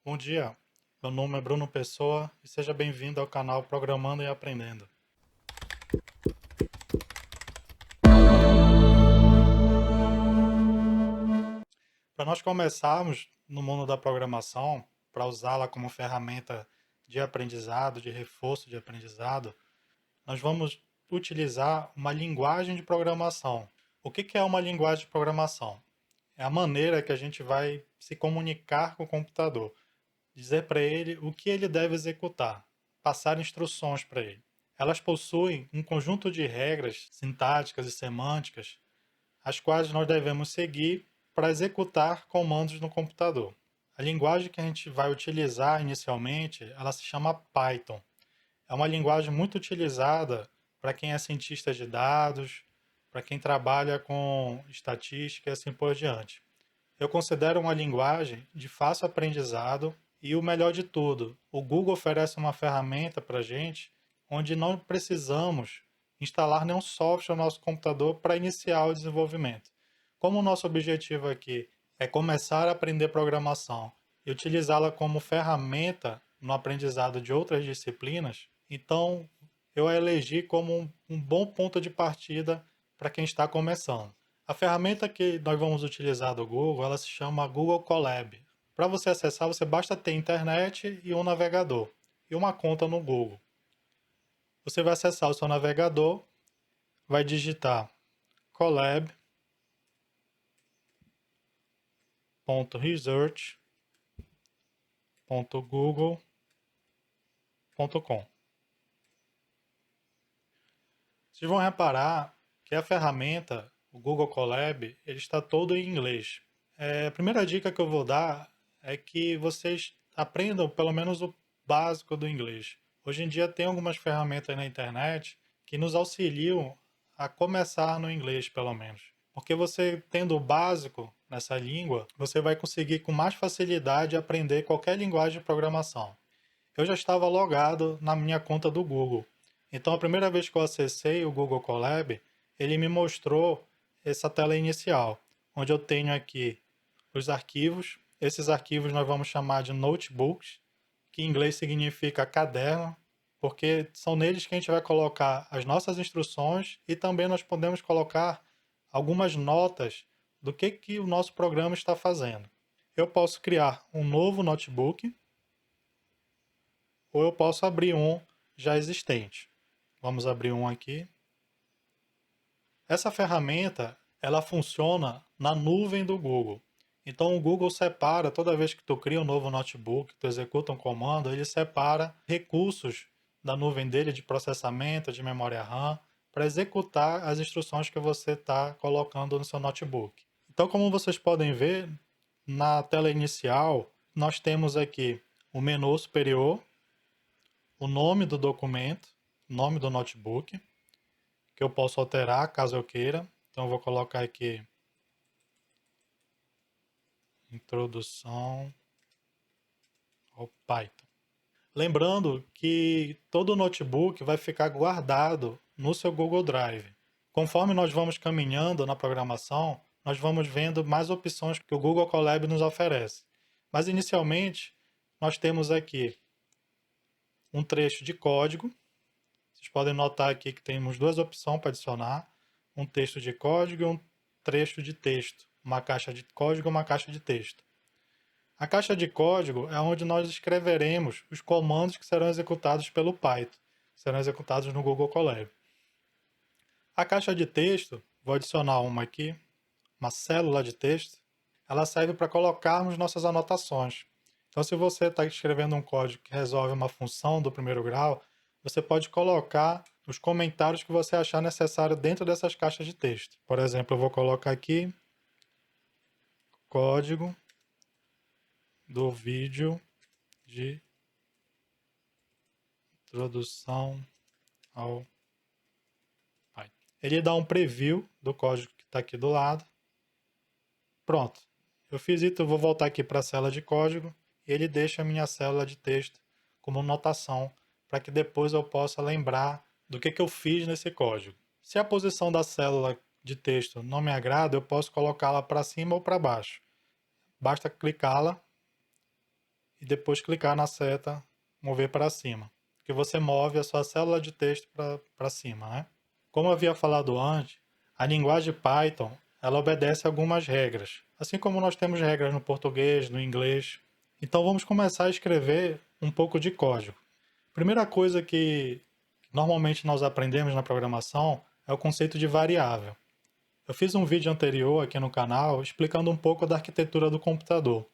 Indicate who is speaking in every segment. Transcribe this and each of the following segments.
Speaker 1: Bom dia, meu nome é Bruno Pessoa e seja bem-vindo ao canal Programando e Aprendendo. Para nós começarmos no mundo da programação, para usá-la como ferramenta de aprendizado, de reforço de aprendizado, nós vamos utilizar uma linguagem de programação. O que é uma linguagem de programação? É a maneira que a gente vai se comunicar com o computador, dizer para ele o que ele deve executar, passar instruções para ele. Elas possuem um conjunto de regras sintáticas e semânticas, as quais nós devemos seguir para executar comandos no computador. A linguagem que a gente vai utilizar inicialmente, ela se chama Python. É uma linguagem muito utilizada para quem é cientista de dados, para quem trabalha com estatística e assim por diante. Eu considero uma linguagem de fácil aprendizado e o melhor de tudo, o Google oferece uma ferramenta para a gente onde não precisamos instalar nenhum software no nosso computador para iniciar o desenvolvimento. Como o nosso objetivo aqui é começar a aprender programação e utilizá-la como ferramenta no aprendizado de outras disciplinas, então eu a elegi como um bom ponto de partida para quem está começando. A ferramenta que nós vamos utilizar do Google, ela se chama Google Colab. Para você acessar, você basta ter internet e um navegador e uma conta no Google. Você vai acessar o seu navegador, vai digitar colab.research.google.com. Vocês vão reparar que a ferramenta, o Google Colab, ele está todo em inglês. A primeira dica que eu vou dar é que vocês aprendam pelo menos o básico do inglês. Hoje em dia tem algumas ferramentas na internet que nos auxiliam a começar no inglês, pelo menos. Porque você tendo o básico nessa língua, você vai conseguir com mais facilidade aprender qualquer linguagem de programação. Eu já estava logado na minha conta do Google. Então, a primeira vez que eu acessei o Google Colab, ele me mostrou essa tela inicial, onde eu tenho aqui os arquivos. Esses arquivos nós vamos chamar de notebooks, que em inglês significa caderno, porque são neles que a gente vai colocar as nossas instruções e também nós podemos colocar algumas notas do que o nosso programa está fazendo. Eu posso criar um novo notebook ou eu posso abrir um já existente. Vamos abrir um aqui. Essa ferramenta, ela funciona na nuvem do Google. Então o Google separa, toda vez que tu cria um novo notebook, tu executa um comando, ele separa recursos da nuvem dele de processamento, de memória RAM, para executar as instruções que você está colocando no seu notebook. Então, como vocês podem ver, na tela inicial, nós temos aqui o menu superior, o nome do documento, nome do notebook, que eu posso alterar caso eu queira. Então eu vou colocar aqui introdução ao Python. Lembrando que todo notebook vai ficar guardado no seu Google Drive. Conforme nós vamos caminhando na programação, nós vamos vendo mais opções que o Google Colab nos oferece. Mas inicialmente, nós temos aqui um trecho de código. Vocês podem notar aqui que temos duas opções para adicionar: um texto de código e um trecho de texto. Uma caixa de código e uma caixa de texto. A caixa de código é onde nós escreveremos os comandos que serão executados pelo Python, que serão executados no Google Colab. A caixa de texto, vou adicionar uma aqui, uma célula de texto, ela serve para colocarmos nossas anotações. Então, se você está escrevendo um código que resolve uma função do primeiro grau, você pode colocar os comentários que você achar necessário dentro dessas caixas de texto. Por exemplo, eu vou colocar aqui código do vídeo de introdução ao Python. Ele dá um preview do código que está aqui do lado. Pronto. Eu fiz isso, eu vou voltar aqui para a célula de código e ele deixa a minha célula de texto como notação para que depois eu possa lembrar do que eu fiz nesse código. Se a posição da célula de texto não me agrada, eu posso colocá-la para cima ou para baixo. Basta clicá-la e depois clicar na seta mover para cima, que você move a sua célula de texto para cima, né? Como eu havia falado antes, a linguagem Python ela obedece algumas regras, assim como nós temos regras no português, no inglês. Então vamos começar a escrever um pouco de código. Primeira coisa que normalmente nós aprendemos na programação é o conceito de variável. Eu fiz um vídeo anterior aqui no canal explicando um pouco da arquitetura do computador.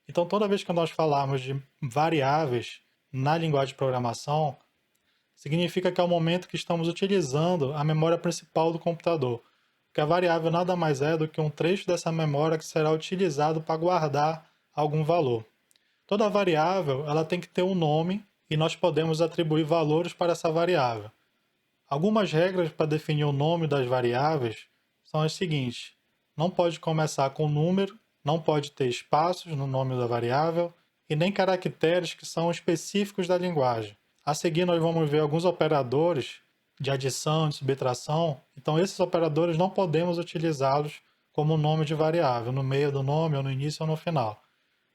Speaker 1: Então, toda vez que nós falarmos de variáveis na linguagem de programação, significa que é o momento que estamos utilizando a memória principal do computador. Porque a variável nada mais é do que um trecho dessa memória que será utilizado para guardar algum valor. Toda variável ela tem que ter um nome e nós podemos atribuir valores para essa variável. Algumas regras para definir o nome das variáveis são as seguintes: não pode começar com número, não pode ter espaços no nome da variável e nem caracteres que são específicos da linguagem. A seguir, nós vamos ver alguns operadores de adição, de subtração. Então, esses operadores não podemos utilizá-los como nome de variável, no meio do nome, ou no início ou no final,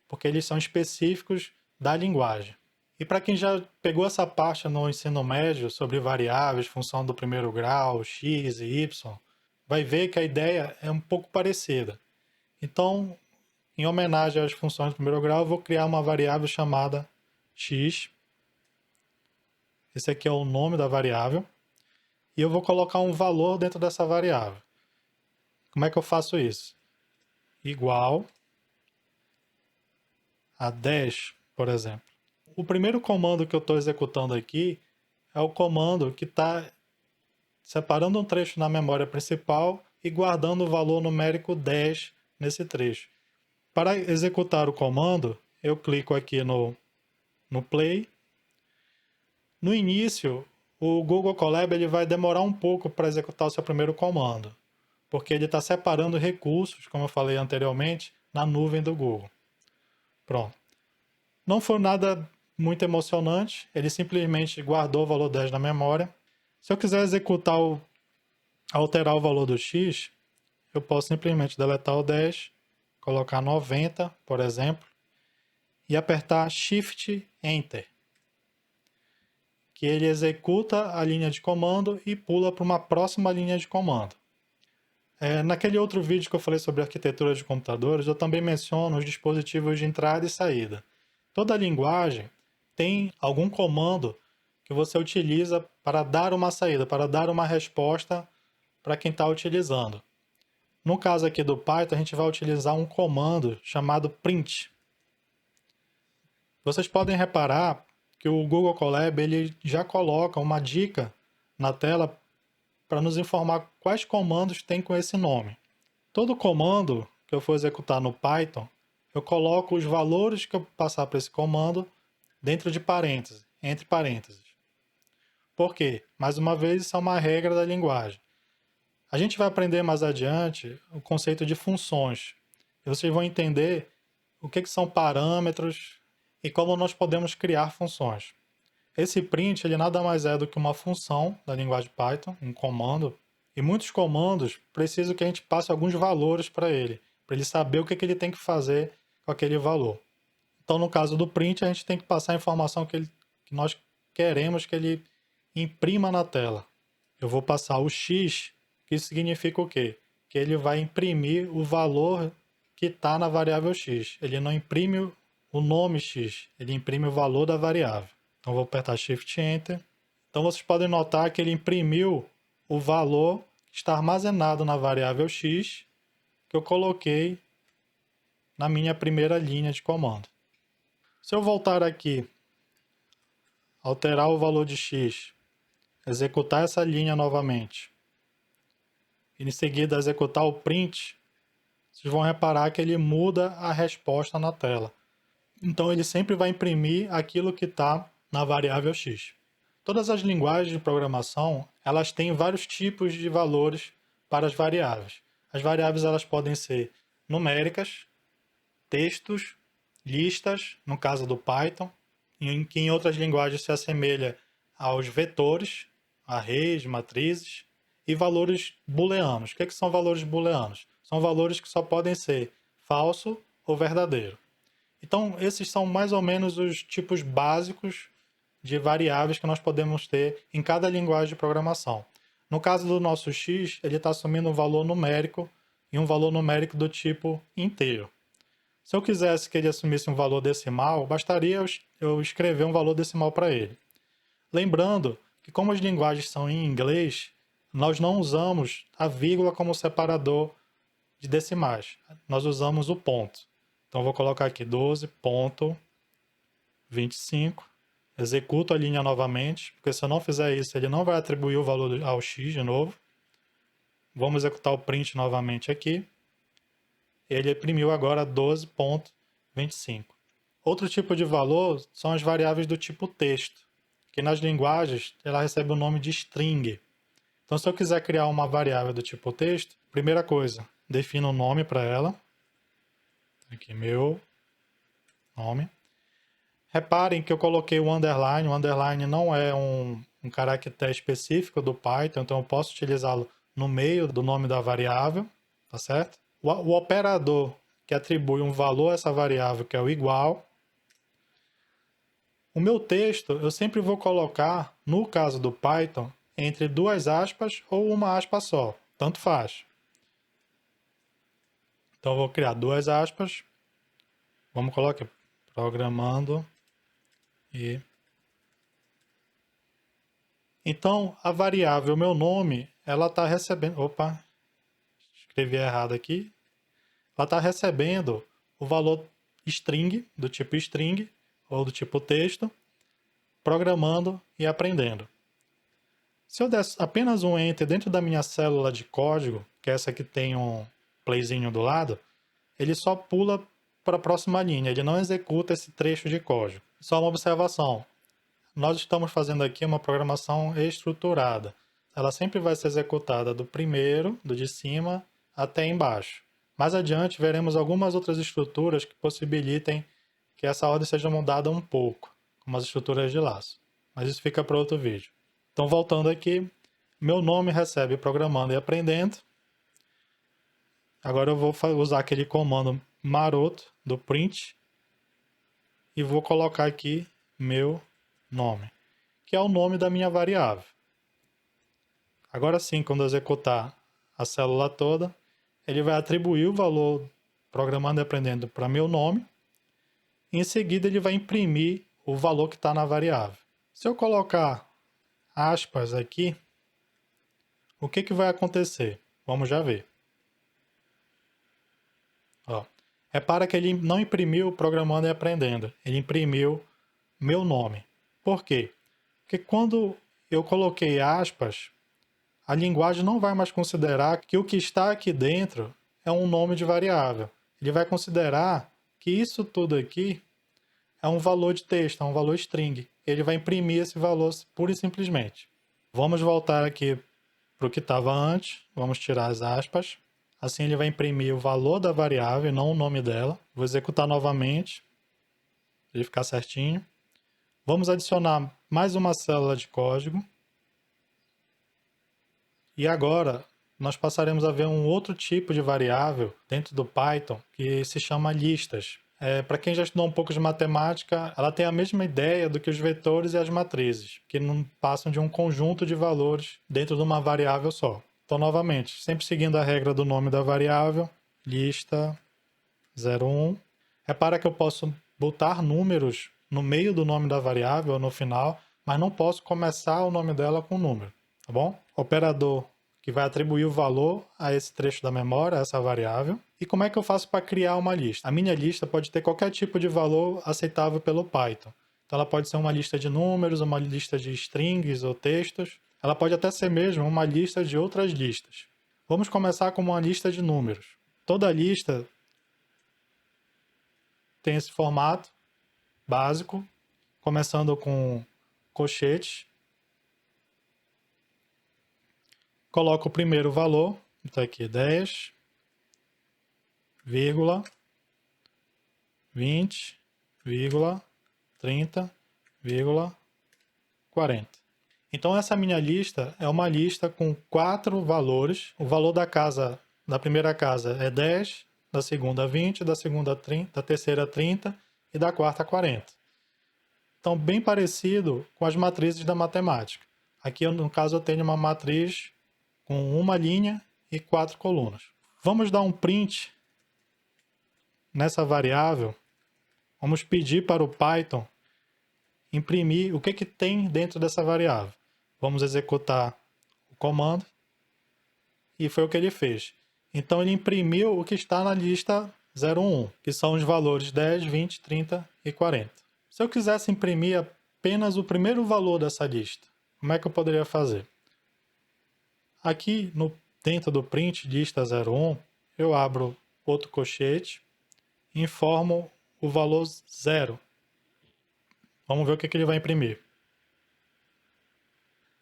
Speaker 1: porque eles são específicos da linguagem. E para quem já pegou essa parte no ensino médio sobre variáveis, função do primeiro grau, x e y, vai ver que a ideia é um pouco parecida. Então, em homenagem às funções do primeiro grau, eu vou criar uma variável chamada x. Esse aqui é o nome da variável. E eu vou colocar um valor dentro dessa variável. Como é que eu faço isso? Igual a 10, por exemplo. O primeiro comando que eu estou executando aqui é o comando que está separando um trecho na memória principal e guardando o valor numérico 10 nesse trecho. Para executar o comando, eu clico aqui no Play. No início, o Google Colab ele vai demorar um pouco para executar o seu primeiro comando, porque ele está separando recursos, como eu falei anteriormente, na nuvem do Google. Pronto. Não foi nada muito emocionante, ele simplesmente guardou o valor 10 na memória. Se eu quiser alterar o valor do x, eu posso simplesmente deletar o 10, colocar 90, por exemplo, e apertar Shift Enter, que ele executa a linha de comando e pula para uma próxima linha de comando. Naquele outro vídeo que eu falei sobre arquitetura de computadores, eu também menciono os dispositivos de entrada e saída. Toda linguagem tem algum comando que você utiliza para dar uma saída, para dar uma resposta para quem está utilizando. No caso aqui do Python, a gente vai utilizar um comando chamado print. Vocês podem reparar que o Google Colab ele já coloca uma dica na tela para nos informar quais comandos tem com esse nome. Todo comando que eu for executar no Python, eu coloco os valores que eu passar para esse comando dentro de parênteses, entre parênteses. Por quê? Mais uma vez, isso é uma regra da linguagem. A gente vai aprender mais adiante o conceito de funções. E vocês vão entender o que são parâmetros e como nós podemos criar funções. Esse print ele nada mais é do que uma função da linguagem Python, um comando. E muitos comandos precisam que a gente passe alguns valores para ele saber o que ele tem que fazer com aquele valor. Então, no caso do print, a gente tem que passar a informação que nós queremos que ele imprima na tela. Eu vou passar o x, que isso significa o quê? Que ele vai imprimir o valor que está na variável x. Ele não imprime o nome x, ele imprime o valor da variável. Então, vou apertar Shift Enter. Então, vocês podem notar que ele imprimiu o valor que está armazenado na variável x, que eu coloquei na minha primeira linha de comando. Se eu voltar aqui, alterar o valor de x, executar essa linha novamente, e em seguida executar o print, vocês vão reparar que ele muda a resposta na tela. Então ele sempre vai imprimir aquilo que está na variável x. Todas as linguagens de programação, elas têm vários tipos de valores para as variáveis. As variáveis elas podem ser numéricas, textos, listas, no caso do Python, que em outras linguagens se assemelha aos vetores, arrays, matrizes, e valores booleanos. O que são valores booleanos? São valores que só podem ser falso ou verdadeiro. Então, esses são mais ou menos os tipos básicos de variáveis que nós podemos ter em cada linguagem de programação. No caso do nosso x, ele está assumindo um valor numérico e um valor numérico do tipo inteiro. Se eu quisesse que ele assumisse um valor decimal, bastaria eu escrever um valor decimal para ele. Lembrando que, como as linguagens são em inglês, nós não usamos a vírgula como separador de decimais. Nós usamos o ponto. Então, vou colocar aqui 12,25. Executo a linha novamente, porque se eu não fizer isso, ele não vai atribuir o valor ao x de novo. Vamos executar o print novamente aqui. Ele imprimiu agora 12,25. Outro tipo de valor são as variáveis do tipo texto, que nas linguagens ela recebe o nome de string. Então, se eu quiser criar uma variável do tipo texto, primeira coisa, defino um nome para ela. Aqui, meu nome. Reparem que eu coloquei o underline. O underline não é um caractere específico do Python, então eu posso utilizá-lo no meio do nome da variável, tá certo? O operador que atribui um valor a essa variável, que é o igual. O meu texto eu sempre vou colocar, no caso do Python, entre duas aspas ou uma aspa só, tanto faz. Então eu vou criar duas aspas. Vamos colocar aqui, programando e... Então, a variável meu nome, ela está recebendo... Opa, escrevi errado aqui. Ela está recebendo o valor string, do tipo string, ou do tipo texto, programando e aprendendo. Se eu der apenas um Enter dentro da minha célula de código, que é essa que tem um playzinho do lado, ele só pula para a próxima linha, ele não executa esse trecho de código. Só uma observação. Nós estamos fazendo aqui uma programação estruturada. Ela sempre vai ser executada do primeiro, do de cima, até embaixo. Mais adiante, veremos algumas outras estruturas que possibilitem que essa ordem seja mudada um pouco, como as estruturas de laço. Mas isso fica para outro vídeo. Então, voltando aqui, meu nome recebe programando e aprendendo. Agora eu vou usar aquele comando maroto do print e vou colocar aqui meu nome, que é o nome da minha variável. Agora sim, quando eu executar a célula toda, ele vai atribuir o valor programando e aprendendo para meu nome. E em seguida, ele vai imprimir o valor que está na variável. Se eu colocar aspas aqui, o que vai acontecer? Vamos já ver. Ó, repara que ele não imprimiu programando e aprendendo. Ele imprimiu meu nome. Por quê? Porque quando eu coloquei aspas, a linguagem não vai mais considerar que o que está aqui dentro é um nome de variável. Ele vai considerar que isso tudo aqui é um valor de texto, é um valor string. Ele vai imprimir esse valor pura e simplesmente. Vamos voltar aqui para o que estava antes. Vamos tirar as aspas. Assim ele vai imprimir o valor da variável, não o nome dela. Vou executar novamente, para ele ficar certinho. Vamos adicionar mais uma célula de código. E agora nós passaremos a ver um outro tipo de variável dentro do Python que se chama listas. Para quem já estudou um pouco de matemática, ela tem a mesma ideia do que os vetores e as matrizes, que não passam de um conjunto de valores dentro de uma variável só. Então, novamente, sempre seguindo a regra do nome da variável, lista 01. Repara que eu posso botar números no meio do nome da variável ou no final, mas não posso começar o nome dela com número, tá bom? Operador que vai atribuir o valor a esse trecho da memória, a essa variável. E como é que eu faço para criar uma lista? A minha lista pode ter qualquer tipo de valor aceitável pelo Python. Então ela pode ser uma lista de números, uma lista de strings ou textos. Ela pode até ser mesmo uma lista de outras listas. Vamos começar com uma lista de números. Toda lista tem esse formato básico, começando com colchetes. Coloco o primeiro valor, então aqui 10, vírgula, 20, vírgula, 30, vírgula, 40. Então essa minha lista é uma lista com 4 valores. O valor da primeira casa é 10, da segunda 20, da segunda 30, da terceira 30 e da quarta 40. Então, bem parecido com as matrizes da matemática. Aqui, no caso, eu tenho uma matriz com uma linha e 4 colunas. Vamos dar um print nessa variável. Vamos pedir para o Python imprimir o que tem dentro dessa variável. Vamos executar o comando e foi o que ele fez. Então ele imprimiu o que está na lista 01, que são os valores 10, 20, 30 e 40. Se eu quisesse imprimir apenas o primeiro valor dessa lista, como é que eu poderia fazer? Aqui dentro do print lista 01, eu abro outro colchete e informo o valor 0. Vamos ver o que ele vai imprimir.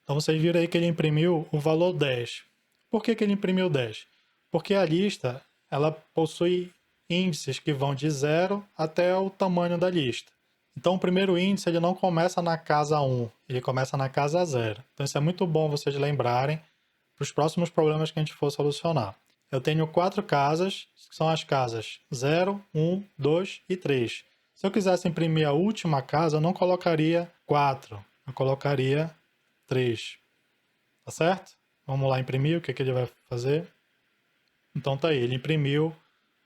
Speaker 1: Então vocês viram aí que ele imprimiu o valor 10. Por que ele imprimiu 10? Porque a lista ela possui índices que vão de 0 até o tamanho da lista. Então o primeiro índice ele não começa na casa 1, ele começa na casa 0. Então isso é muito bom vocês lembrarem para os próximos problemas que a gente for solucionar. Eu tenho 4 casas, que são as casas 0, 1, 2 e 3. Se eu quisesse imprimir a última casa, eu não colocaria 4, eu colocaria 3. Tá certo? Vamos lá imprimir, o que ele vai fazer? Então tá aí, ele imprimiu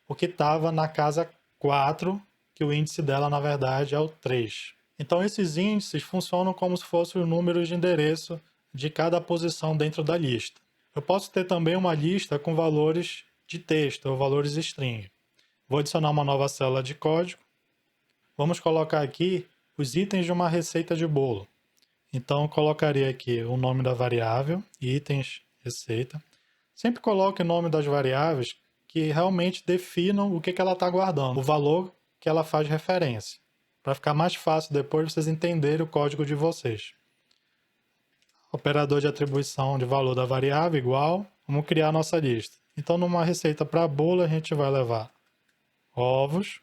Speaker 1: o que estava na casa 4, que o índice dela na verdade é o 3. Então esses índices funcionam como se fossem os números de endereço de cada posição dentro da lista. Eu posso ter também uma lista com valores de texto ou valores string. Vou adicionar uma nova célula de código. Vamos colocar aqui os itens de uma receita de bolo. Então, eu colocaria aqui o nome da variável, itens, receita. Sempre coloque o nome das variáveis que realmente definam o que ela está guardando, o valor que ela faz referência, para ficar mais fácil depois vocês entenderem o código de vocês. Operador de atribuição de valor da variável igual, vamos criar a nossa lista. Então, numa receita para bolo, a gente vai levar ovos.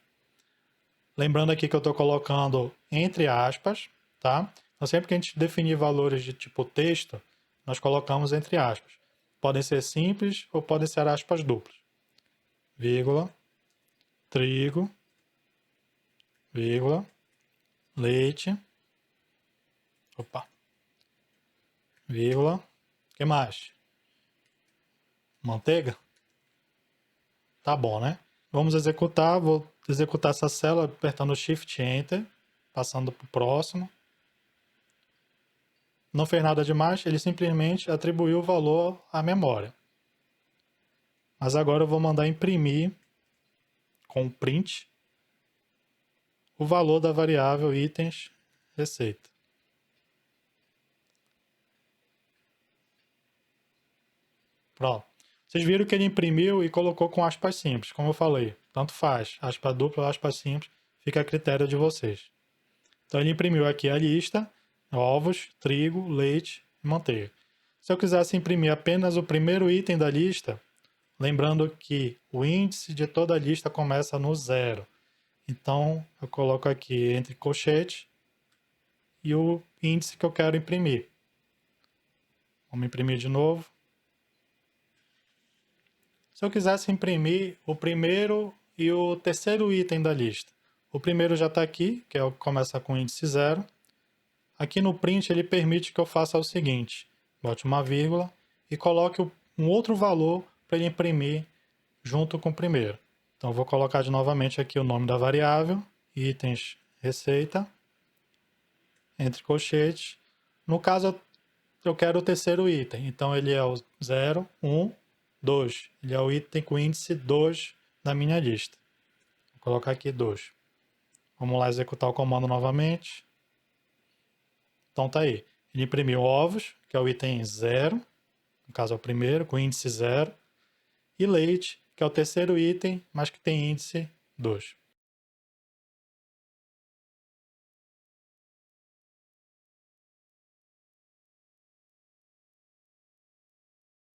Speaker 1: Lembrando aqui que eu estou colocando entre aspas, tá? Então, sempre que a gente definir valores de tipo texto, nós colocamos entre aspas. Podem ser simples ou podem ser aspas duplas. Vírgula, trigo, vírgula, leite, vírgula, o que mais? Manteiga? Tá bom, né? Vamos executar, vou executar essa célula apertando Shift Enter, passando para o próximo. Não fez nada demais, ele simplesmente atribuiu o valor à memória. Mas agora eu vou mandar imprimir com print o valor da variável itens receita. Pronto. Vocês viram que ele imprimiu e colocou com aspas simples, como eu falei. Tanto faz, aspa dupla ou aspas simples, fica a critério de vocês. Então ele imprimiu aqui a lista, ovos, trigo, leite e manteiga. Se eu quisesse imprimir apenas o primeiro item da lista, lembrando que o índice de toda a lista começa no 0. Então eu coloco aqui entre colchete e o índice que eu quero imprimir. Vamos imprimir de novo. Se eu quisesse imprimir o primeiro e o terceiro item da lista, o primeiro já está aqui, que é o que começa com índice 0. Aqui no print ele permite que eu faça o seguinte, bote uma vírgula e coloque um outro valor para ele imprimir junto com o primeiro. Então vou colocar novamente aqui o nome da variável, itens receita, entre colchetes. No caso eu quero o terceiro item, então ele é o 0, 1, 2. Ele é o item com índice 2 da minha lista. Vou colocar aqui 2. Vamos lá executar o comando novamente. Então tá aí. Ele imprimiu ovos, que é o item 0, no caso é o primeiro, com índice 0. E leite, que é o terceiro item, mas que tem índice 2.